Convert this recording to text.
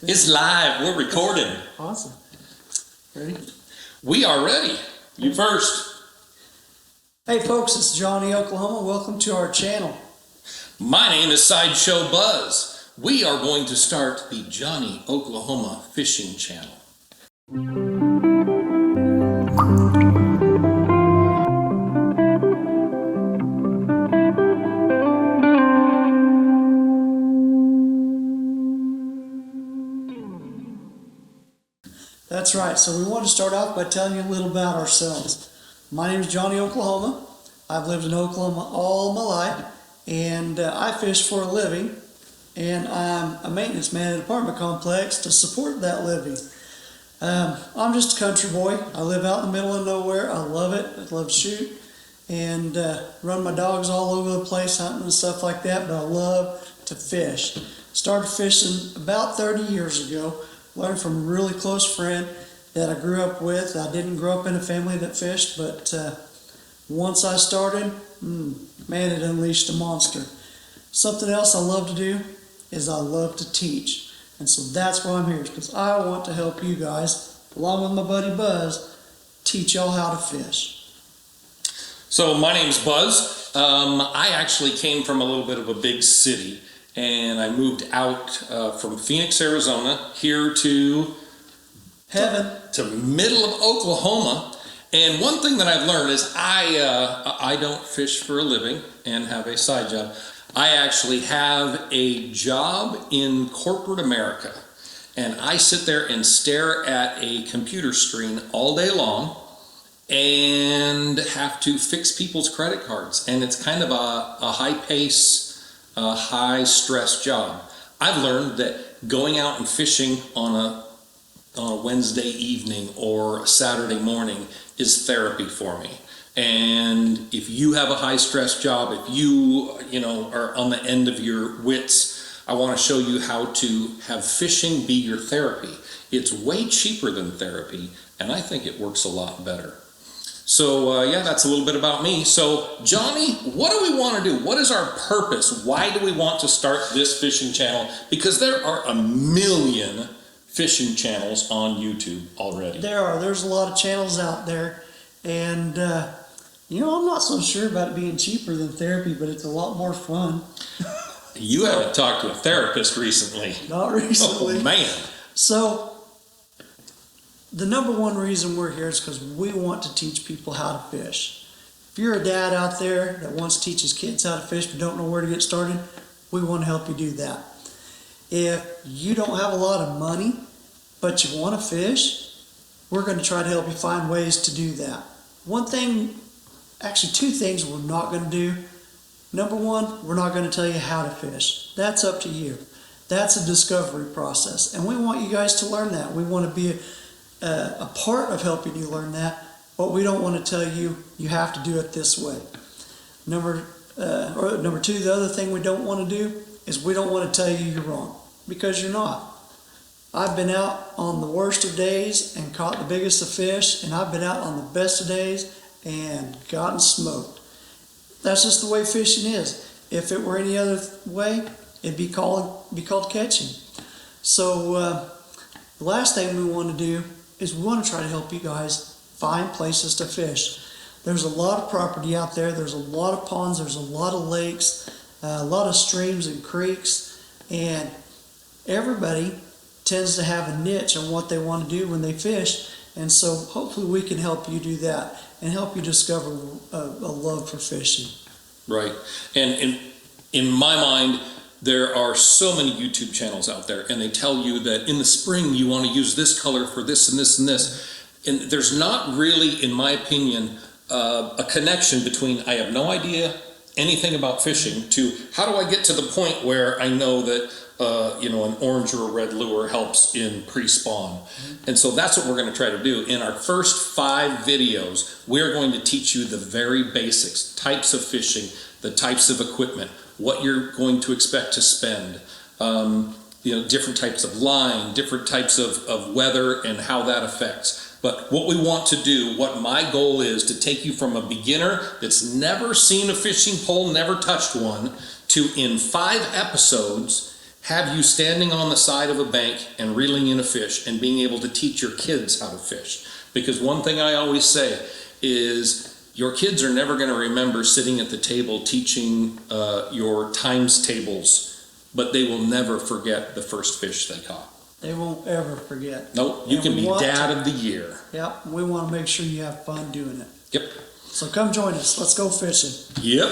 It's live. We're recording. Awesome. Ready? We are ready. You first. Hey folks, it's Jonny Oklahoma. Welcome to our channel. My name is Sideshow Buzz. We are going to start the Jonny Oklahoma Fishing Channel. That's right. So we want to start off by telling you a little about ourselves. My name is Jonny Oklahoma. I've lived in Oklahoma all my life, and I fish for a living, and I'm a maintenance man at an apartment complex to support that living. I'm just a country boy. I live out in the middle of nowhere. I love it. I love to shoot and run my dogs all over the place, hunting and stuff like that, but I love to fish. Started fishing about 30 years ago. Learned from a really close friend that I grew up with. I didn't grow up in a family that fished, but once I started, man, it unleashed a monster. Something else I love to do is I love to teach. And so that's why I'm here, because I want to help you guys, along with my buddy Buzz, teach y'all how to fish. So my name's Buzz. I actually came from a little bit of a big city, and I moved out from Phoenix, Arizona, here to Heaven. To middle of Oklahoma. And one thing that I've learned is I don't fish for a living and have a side job. I actually have a job in corporate America, and I sit there and stare at a computer screen all day long and have to fix people's credit cards. And it's kind of a high pace, high stress job. I've learned that going out and fishing on a Wednesday evening or a Saturday morning is therapy for me. And if you have a high stress job, if you are on the end of your wits, I want to show you how to have fishing be your therapy. It's way cheaper than therapy, and I think it works a lot better. So yeah, that's a little bit about me. So Jonny, what do we want to do? What is our purpose? Why do we want to start this fishing channel? Because there are a million fishing channels on YouTube already. There's a lot of channels out there, and I'm not so sure about it being cheaper than therapy, but it's a lot more fun. You haven't talked to a therapist recently. Not recently. Oh man. So the number one reason we're here is because we want to teach people how to fish. If you're a dad out there that wants to teach his kids how to fish but don't know where to get started, we want to help you do that. If you don't have a lot of money but you want to fish, we're going to try to help you find ways to do that. Two things we're not going to do. Number one, we're not going to tell you how to fish. That's up to you. That's a discovery process, and we want you guys to learn that. We want to be a part of helping you learn that, but we don't want to tell you you have to do it this way. Number two, the other thing we don't want to do is we don't want to tell you you're wrong, because you're not. I've been out on the worst of days and caught the biggest of fish, and I've been out on the best of days and gotten smoked. That's just the way fishing is. If it were any other way, it'd be called catching. So the last thing we want to do is we want to try to help you guys find places to fish. There's a lot of property out there. There's a lot of ponds. There's a lot of lakes, a lot of streams and creeks, and everybody tends to have a niche on what they want to do when they fish. And so hopefully we can help you do that and help you discover a love for fishing. Right. And in my mind, there are so many YouTube channels out there, and they tell you that in the spring you want to use this color for this and this and this. And there's not really, in my opinion, a connection between I have no idea anything about fishing to how do I get to the point where I know that an orange or a red lure helps in pre-spawn. And so that's what we're going to try to do. In our first 5 videos, we're going to teach you the very basics, types of fishing, the types of equipment, what you're going to expect to spend, different types of line, different types of weather and how that affects. But what we want to do, what my goal is, to take you from a beginner that's never seen a fishing pole, never touched one, to in 5 episodes, have you standing on the side of a bank and reeling in a fish and being able to teach your kids how to fish. Because one thing I always say is your kids are never going to remember sitting at the table teaching your times tables, but they will never forget the first fish they caught. They won't ever forget. Nope, you can be dad of the year. Yep, we want to make sure you have fun doing it. Yep. So come join us. Let's go fishing. Yep.